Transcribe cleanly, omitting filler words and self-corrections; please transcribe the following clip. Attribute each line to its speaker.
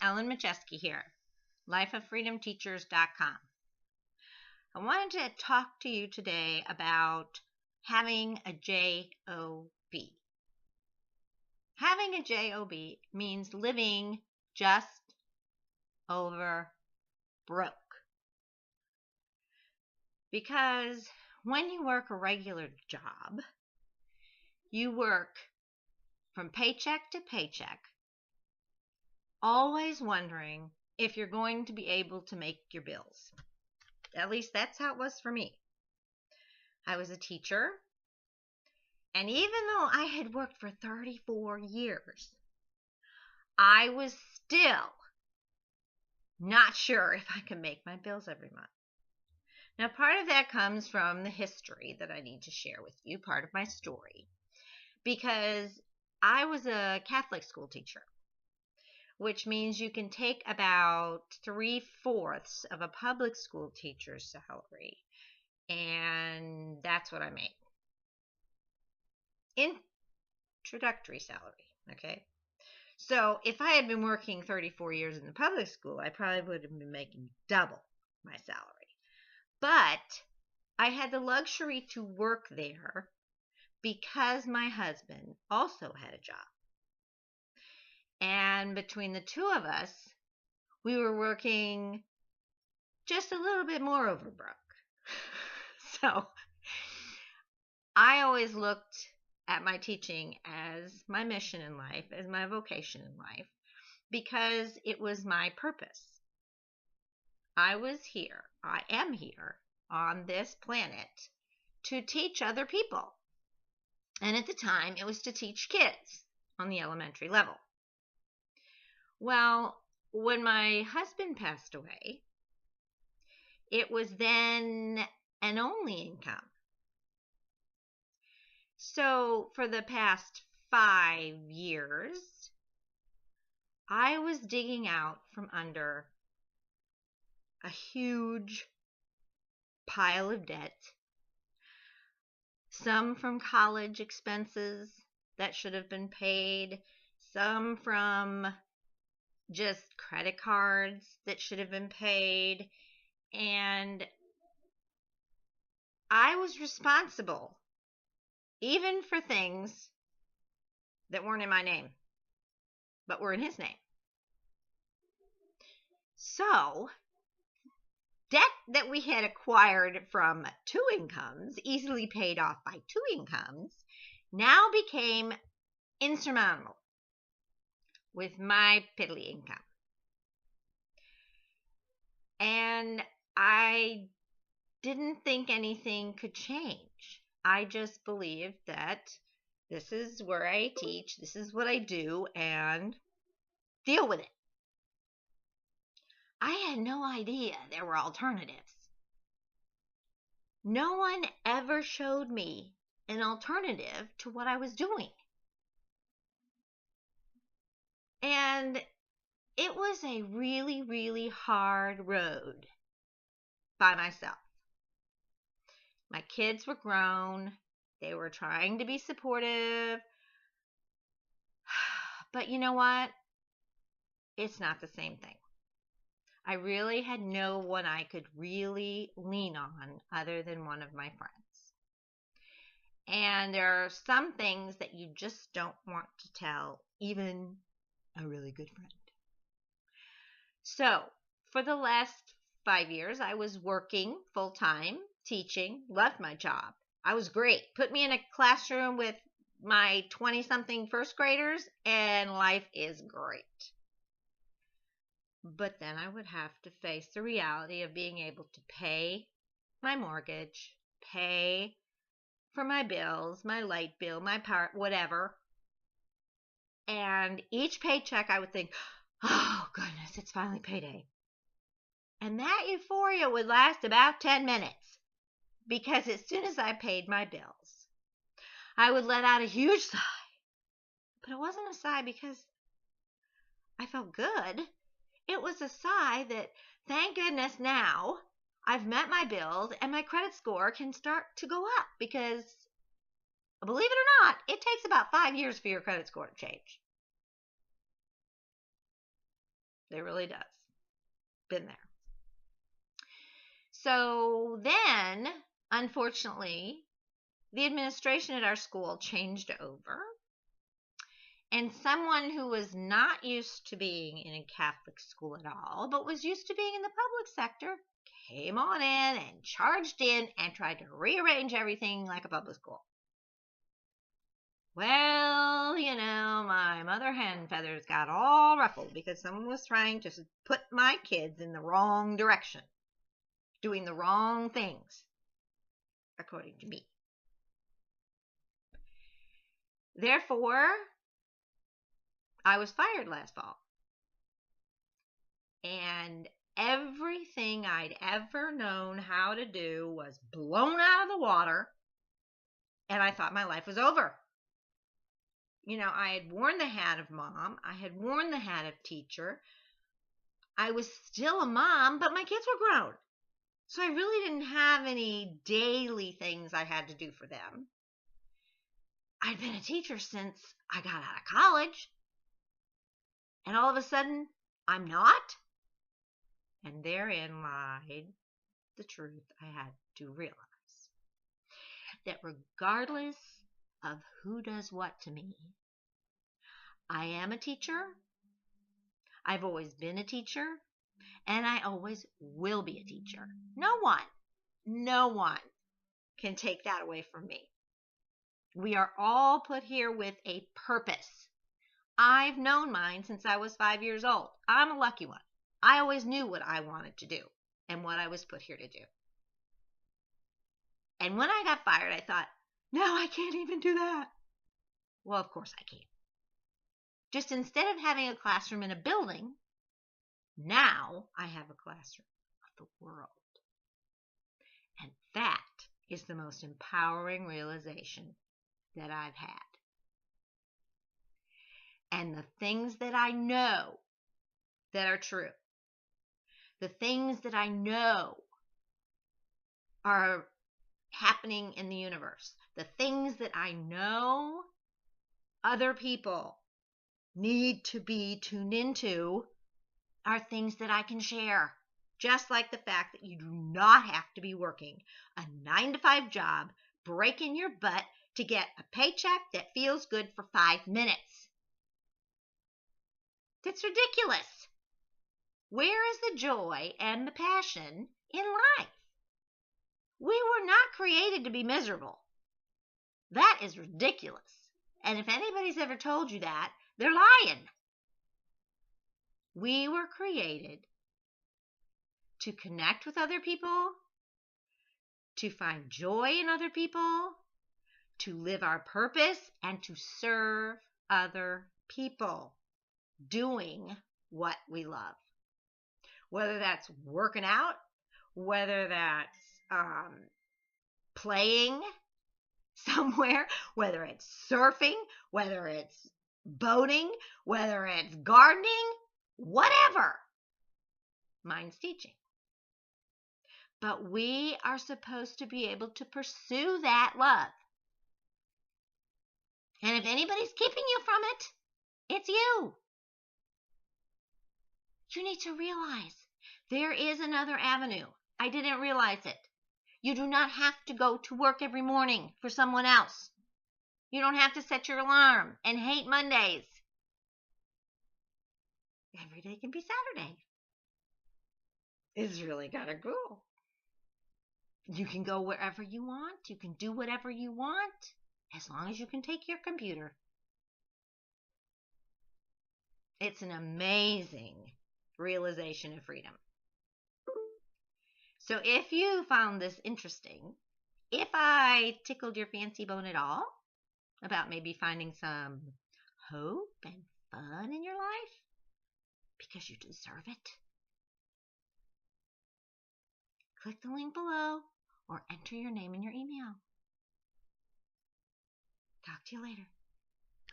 Speaker 1: Ellen Majeski here, lifeoffreedomteachers.com. I wanted to talk to you today about having a J.O.B. Having a J.O.B. means living just over broke. Because when you work a regular job, you work from paycheck to paycheck, always wondering if you're going to be able to make your bills. At least that's how it was for me. I was a teacher, and even though I had worked for 34 years, I was still not sure if I could make my bills every month. Now, part of that comes from the history that I need to share with you, part of my story, because I was a Catholic school teacher, which means you can take about 3/4 of a public school teacher's salary, and that's what I made. Introductory salary, okay? So if I had been working 34 years in the public school, I probably would have been making double my salary. But I had the luxury to work there because my husband also had a job. And between the two of us, we were working just a little bit more over broke. So I always looked at my teaching as my mission in life, as my vocation in life, because it was my purpose. I am here on this planet to teach other people. And at the time, it was to teach kids on the elementary level. Well, when my husband passed away, it was then an only income. So for the past 5 years, I was digging out from under a huge pile of debt, some from college expenses that should have been paid, some from just credit cards that should have been paid, and I was responsible even for things that weren't in my name, but were in his name. So, debt that we had acquired from 2 incomes, easily paid off by 2 incomes, now became insurmountable with my piddly income. And I didn't think anything could change. I just believed that this is where I teach, this is what I do, and deal with it. I had no idea there were alternatives. No one ever showed me an alternative to what I was doing. And it was a really, really hard road by myself. My kids were grown. They were trying to be supportive. But you know what? It's not the same thing. I really had no one I could really lean on other than one of my friends. And there are some things that you just don't want to tell even a really good friend. So, for the last 5 years, I was working full-time, teaching, loved my job. I was great. Put me in a classroom with my 20-something first graders, and life is great. But then I would have to face the reality of being able to pay my mortgage, pay for my bills, my light bill, my power, whatever. And each paycheck I would think, oh goodness, it's finally payday. And that euphoria would last about 10 minutes. Because as soon as I paid my bills, I would let out a huge sigh. But it wasn't a sigh because I felt good. It was a sigh that, thank goodness now, I've met my bills and my credit score can start to go up because, believe it or not, it takes about 5 years for your credit score to change. It really does. Been there. So then, unfortunately, the administration at our school changed over. And someone who was not used to being in a Catholic school at all, but was used to being in the public sector, came on in and charged in and tried to rearrange everything like a public school. Well, my mother hen feathers got all ruffled because someone was trying to put my kids in the wrong direction, doing the wrong things, according to me. Therefore, I was fired last fall. And everything I'd ever known how to do was blown out of the water, and I thought my life was over. I had worn the hat of mom. I had worn the hat of teacher. I was still a mom, but my kids were grown. So I really didn't have any daily things I had to do for them. I'd been a teacher since I got out of college. And all of a sudden, I'm not. And therein lied the truth I had to realize. That regardless of who does what to me, I am a teacher. I've always been a teacher. And I always will be a teacher. No one can take that away from me. We are all put here with a purpose. I've known mine since I was 5 years old. I'm a lucky one. I always knew what I wanted to do and what I was put here to do. And when I got fired, I thought, no, I can't even do that. Well, of course I can. Just instead of having a classroom in a building, now I have a classroom of the world. And that is the most empowering realization that I've had. And the things that I know that are true, the things that I know are happening in the universe, the things that I know other people need to be tuned into are things that I can share. Just like the fact that you do not have to be working a 9-to-5 job, breaking your butt to get a paycheck that feels good for 5 minutes. That's ridiculous. Where is the joy and the passion in life? We were not created to be miserable. That is ridiculous. And if anybody's ever told you that, they're lying. We were created to connect with other people, to find joy in other people, to live our purpose, and to serve other people doing what we love. Whether that's working out, whether that's playing somewhere, whether it's surfing, whether it's boating, whether it's gardening, whatever. Mine's teaching. But we are supposed to be able to pursue that love. And if anybody's keeping you from it, it's you. You need to realize there is another avenue. I didn't realize it. You do not have to go to work every morning for someone else. You don't have to set your alarm and hate Mondays. Every day can be Saturday. It's really kind of cool. You can go wherever you want. You can do whatever you want, as long as you can take your computer. It's an amazing realization of freedom. So if you found this interesting, if I tickled your fancy bone at all about maybe finding some hope and fun in your life, because you deserve it, click the link below or enter your name in your email. Talk to you later.